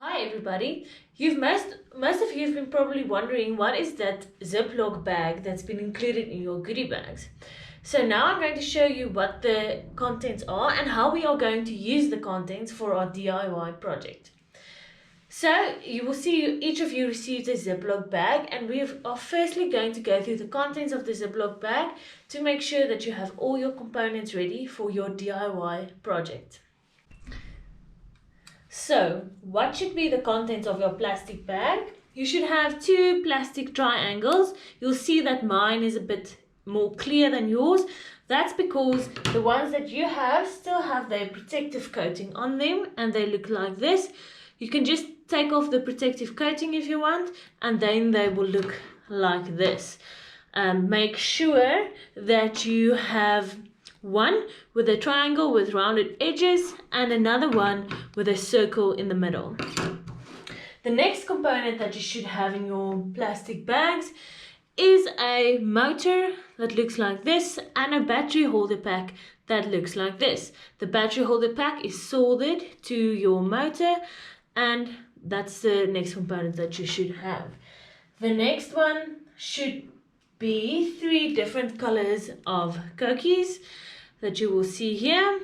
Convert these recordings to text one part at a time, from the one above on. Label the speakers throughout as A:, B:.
A: Hi everybody. Most of you have been probably wondering what is that Ziploc bag that's been included in your goodie bags. So now I'm going to show you what the contents are and how we are going to use the contents for our DIY project. So you will see each of you received a Ziploc bag, and we are firstly going to go through the contents of the Ziploc bag to make sure that you have all your components ready for your DIY project. So, what should be the contents of your plastic bag? You should have 2 plastic triangles. You'll see that mine is a bit more clear than yours. That's because the ones that you have still have their protective coating on them and they look like this. You can just take off the protective coating if you want, and then they will look like this. Make sure that you have one with a triangle with rounded edges and another one with a circle in the middle. The next component that you should have in your plastic bags is a motor that looks like this and a battery holder pack that looks like this. The battery holder pack is soldered to your motor, and that's the next component that you should have. The next one should be 3 different colors of cookies that you will see here,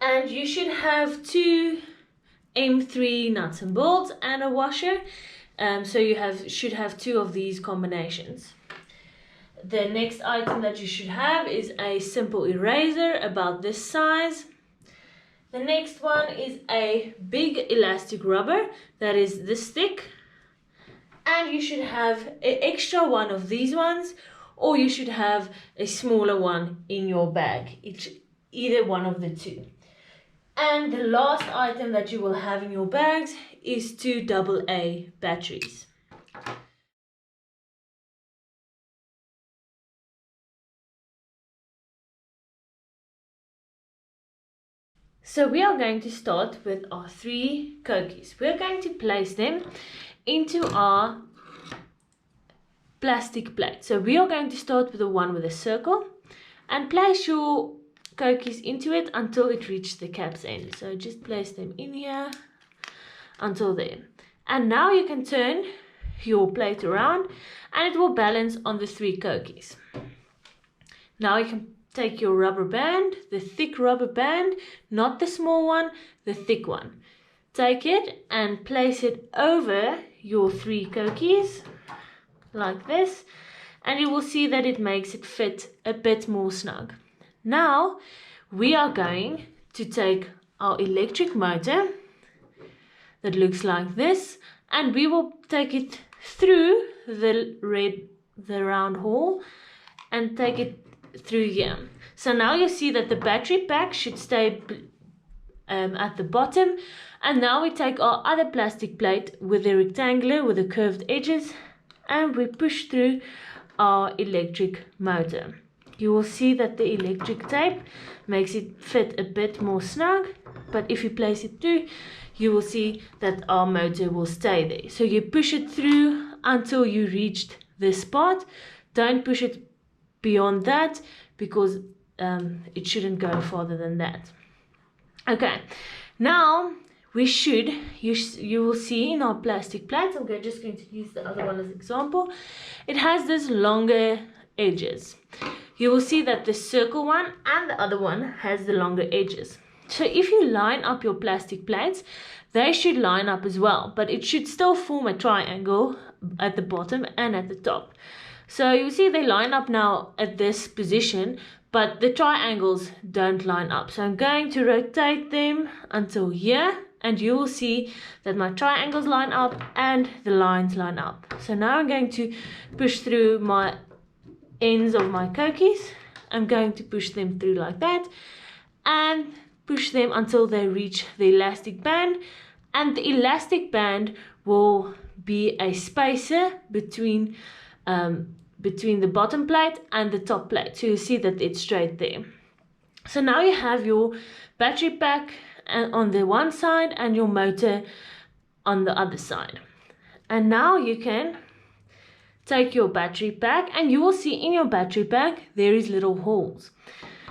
A: and you should have 2 M3 nuts and bolts and a washer, so you should have 2 of these combinations. The next item that you should have is a simple eraser about this size. The next one is a big elastic rubber that is this thick, and you should have an extra one of these ones, or you should have a smaller one in your bag, either one of the 2. And the last item that you will have in your bags is 2 AA batteries. So we are going to start with our 3 cookies. We're going to place them into our plastic plate. So we are going to start with the one with a circle and place your cookies into it until it reaches the cap's end. So just place them in here until there. And now you can turn your plate around and it will balance on the 3 cookies. Now you can take your rubber band, the thick rubber band, not the small one, the thick one. Take it and place it over your 3 cookies like this, and you will see that it makes it fit a bit more snug. Now we are going to take our electric motor that looks like this, and we will take it through the round hole and take it through here. So now you see that the battery pack should stay at the bottom, and now we take our other plastic plate with the rectangular with the curved edges and we push through our electric motor. You will see that the electric tape makes it fit a bit more snug, but if you place it through, you will see that our motor will stay there. So you push it through until you reached this part. Don't push it beyond that because it shouldn't go farther than that. Okay, now you will see in our plastic plate, I'm just going to use the other one as an example. It has this longer edges. You will see that the circle one and the other one has the longer edges. So if you line up your plastic plates, they should line up as well, but it should still form a triangle at the bottom and at the top. So you see they line up now at this position, but the triangles don't line up. So I'm going to rotate them until here, and you will see that my triangles line up and the lines line up. So now I'm going to push through my ends of my cookies. I'm going to push them through like that and push them until they reach the elastic band, and the elastic band will be a spacer between the bottom plate and the top plate, so you see that it's straight there. So now you have your battery pack on the one side and your motor on the other side, and now you can take your battery pack and you will see in your battery pack there is little holes.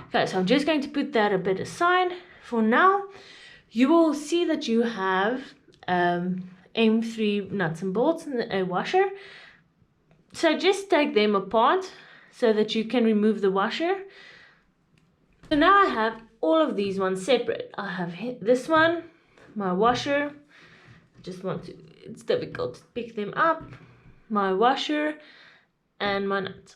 A: Okay, so I'm just going to put that a bit aside for now. You will see that you have M3 nuts and bolts and a washer. So just take them apart so that you can remove the washer. So now I have all of these ones separate. I have this one, my washer. It's difficult to pick them up. My washer and my nut.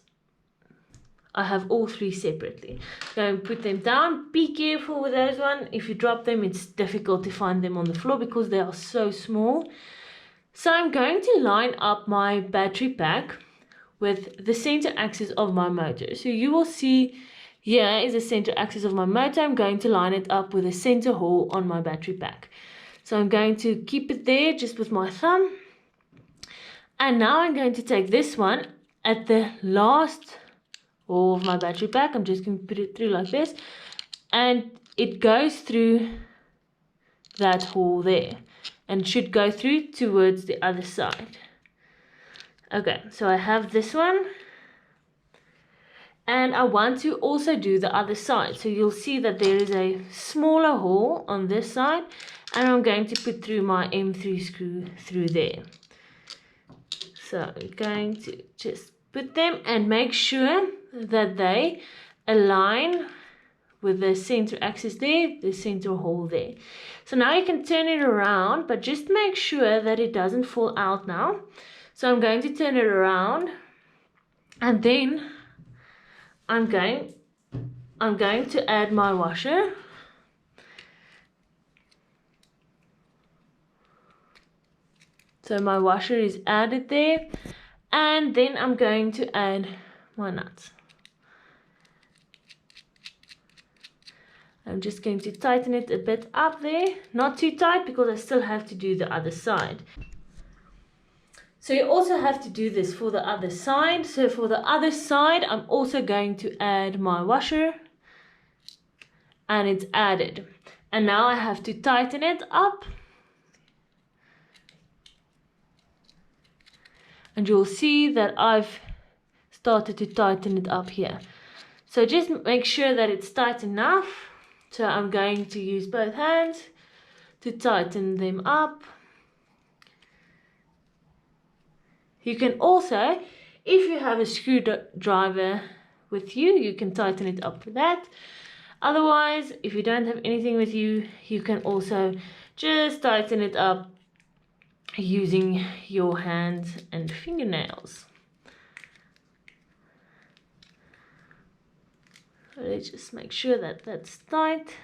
A: I have all three separately. Go and put them down. Be careful with those ones. If you drop them, it's difficult to find them on the floor because they are so small. So I'm going to line up my battery pack with the center axis of my motor. So you will see here is the center axis of my motor. I'm going to line it up with a center hole on my battery pack. So I'm going to keep it there just with my thumb. And now I'm going to take this one at the last hole of my battery pack. I'm just going to put it through like this. And it goes through that hole there. And should go through towards the other side. Okay, so I have this one. And I want to also do the other side. So you'll see that there is a smaller hole on this side. And I'm going to put through my M3 screw through there. So I'm going to just put them and make sure that they align with the center axis there, the center hole there. So now you can turn it around, but just make sure that it doesn't fall out now. So I'm going to turn it around, and then I'm going to add my washer. So my washer is added there, and then I'm going to add my nuts. I'm just going to tighten it a bit up there, not too tight because I still have to do the other side. So you also have to do this for the other side. So for the other side, I'm also going to add my washer, and it's added. And now I have to tighten it up. And you'll see that I've started to tighten it up here. So just make sure that it's tight enough. So I'm going to use both hands to tighten them up. You can also, if you have a screwdriver with you, you can tighten it up with that. Otherwise, if you don't have anything with you, you can also just tighten it up using your hands and fingernails. So let's just make sure that that's tight.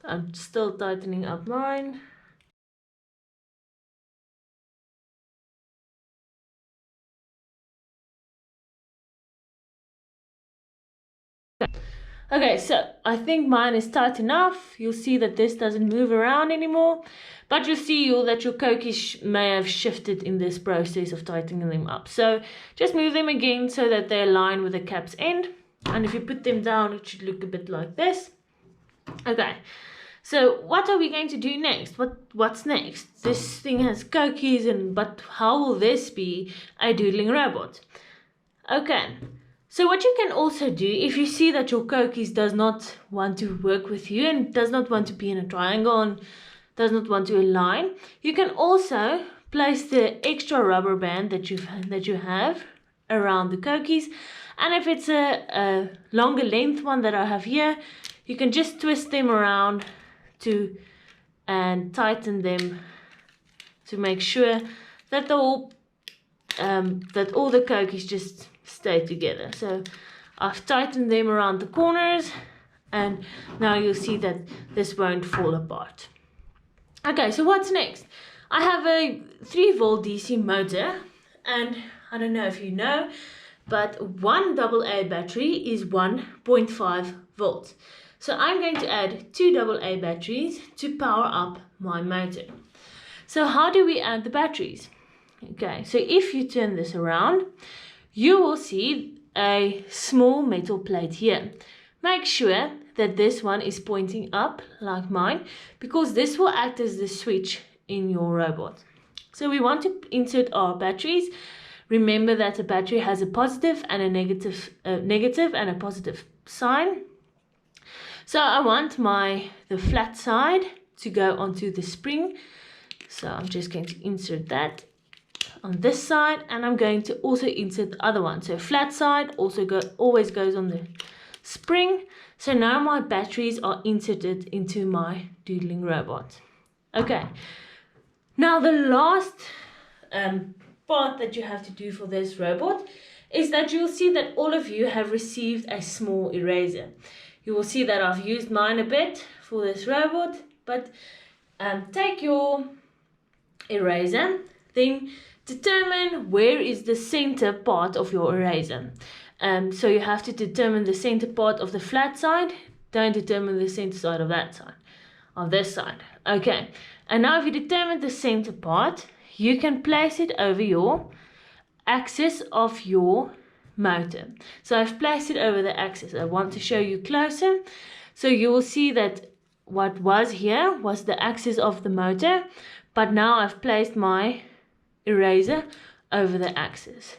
A: I'm still tightening up mine. Okay, so I think mine is tight enough. You'll see that this doesn't move around anymore, but you'll see that your kokies may have shifted in this process of tightening them up. So just move them again so that they align with the cap's end. And if you put them down, it should look a bit like this. Okay, so what are we going to do next? What's next? This thing has kokies, but how will this be a doodling robot? Okay. So what you can also do, if you see that your kokies does not want to work with you and does not want to be in a triangle and does not want to align, you can also place the extra rubber band that you have around the kokies. And if it's a longer length one that I have here, you can just twist them around and tighten them to make sure that all the kokies just stay together. So I've tightened them around the corners, and now you'll see that this won't fall apart. Okay, so what's next? I have a 3-volt DC motor, and I don't know if you know, but one AA battery is 1.5 volts. So I'm going to add 2 AA batteries to power up my motor. So how do we add the batteries? Okay, so if you turn this around, you will see a small metal plate here. Make sure that this one is pointing up like mine, because this will act as the switch in your robot. So we want to insert our batteries. Remember that a battery has a positive and a negative and a positive sign. So I want the flat side to go onto the spring. So I'm just going to insert that on this side, and I'm going to also insert the other one. So flat side also always goes on the spring. So now my batteries are inserted into my doodling robot. Okay, now the last part that you have to do for this robot is that you'll see that all of you have received a small eraser. You will see that I've used mine a bit for this robot, but take your eraser, then determine where is the center part of your eraser. So you have to determine the center part of the flat side. Don't determine the center side of that side, of this side. Okay, and now if you determine the center part, you can place it over your axis of your motor. So I've placed it over the axis. I want to show you closer. So you will see that what was here was the axis of the motor, but now I've placed my eraser over the axis.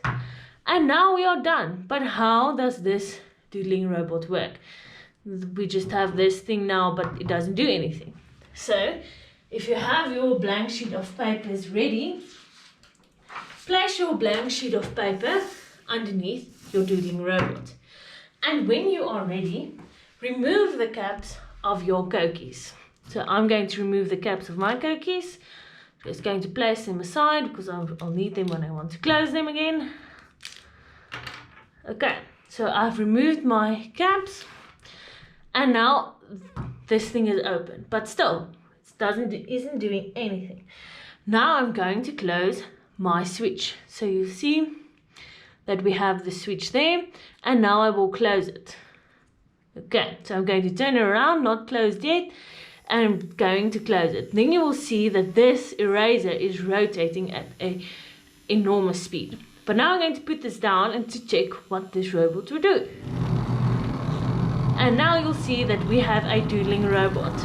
A: And now we are done. But how does this doodling robot work? We just have this thing now, but it doesn't do anything. So if you have your blank sheet of papers ready, place your blank sheet of paper underneath your doodling robot. And when you are ready, remove the caps of your cookies. So I'm going to remove the caps of my cookies. Just going to place them aside because I'll need them when I want to close them again. Okay, so I've removed my caps, and now this thing is open, but still it isn't doing anything. Now I'm going to close my switch. So you see that we have the switch there, and now I will close it. Okay, so I'm going to turn it around, not closed yet, and I'm going to close it. Then you will see that this eraser is rotating at an enormous speed. But now I'm going to put this down and to check what this robot will do. And now you'll see that we have a doodling robot.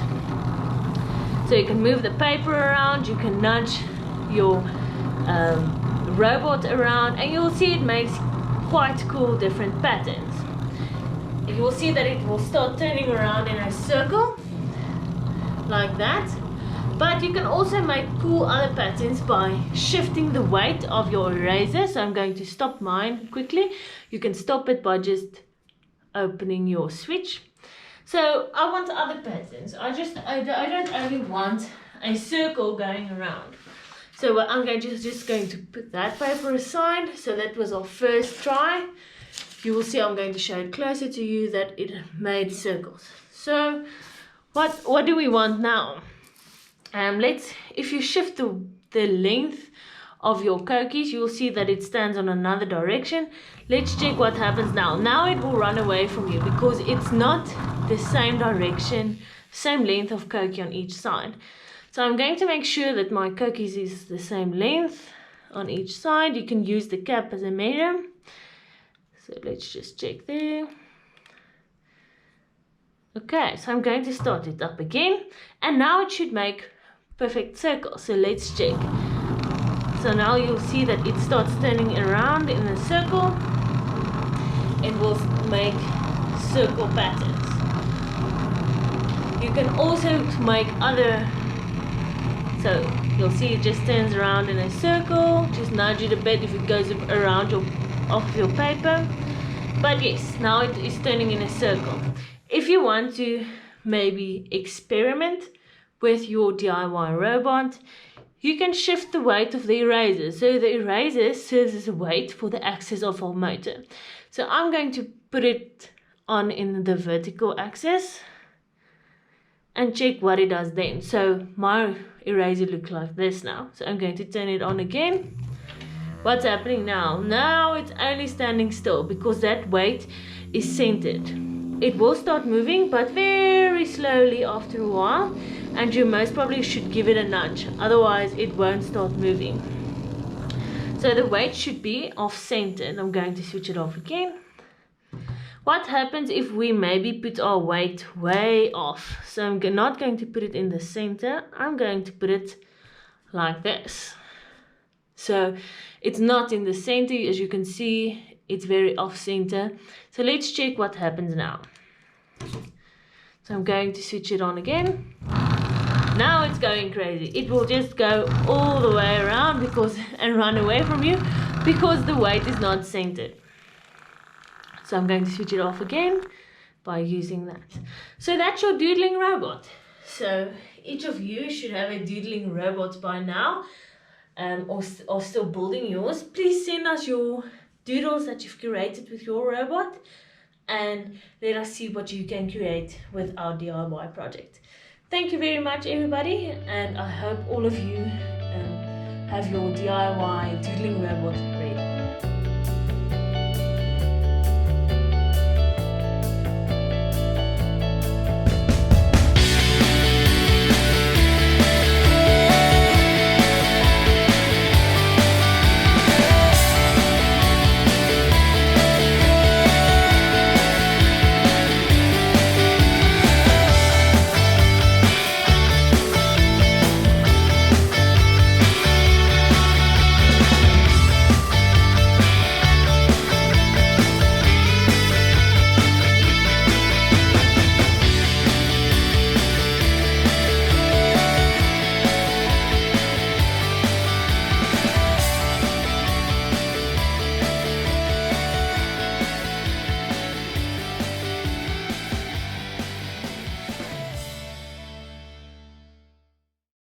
A: So you can move the paper around, you can nudge your robot around, and you'll see it makes quite cool different patterns. You will see that it will start turning around in a circle like that, but you can also make cool other patterns by shifting the weight of your eraser. So I'm going to stop mine quickly. You can stop it by just opening your switch. So I want other patterns. I don't only want a circle going around. So I'm just going to put that paper aside. So that was our first try. You will see I'm going to show it closer to you that it made circles. So what do we want now? If you shift the length of your cookies, you will see that it stands on another direction. Let's check what happens now. Now it will run away from you because it's not the same direction, same length of cookie on each side. So I'm going to make sure that my cookies is the same length on each side. You can use the cap as a measure. So let's just check there. Okay, so I'm going to start it up again, and now it should make perfect circles. So let's check. So now you'll see that it starts turning around in a circle. It will make circle patterns. You can also make other, so you'll see it just turns around in a circle. Just nudge it a bit if it goes around off your paper. But yes, now it is turning in a circle. If you want to maybe experiment with your DIY robot, you can shift the weight of the eraser. So the eraser serves as a weight for the axis of our motor. So I'm going to put it on in the vertical axis and check what it does then. So my eraser looks like this now. So I'm going to turn it on again. What's happening now? Now it's only standing still because that weight is centered. It will start moving, but very slowly after a while, and you most probably should give it a nudge, otherwise it won't start moving. So the weight should be off center, and I'm going to switch it off again. What happens if we maybe put our weight way off? So I'm not going to put it in the center, I'm going to put it like this. So it's not in the center, as you can see, it's very off center. So let's check what happens now. So I'm going to switch it on again. Now it's going crazy. It will just go all the way around and run away from you because the weight is not centered. So I'm going to switch it off again by using that. So that's your doodling robot. So each of you should have a doodling robot by now, or still building yours. Please send us your doodles that you've created with your robot, and let us see what you can create with our DIY project. Thank you very much, everybody, and I hope all of you have your DIY doodling robot ready.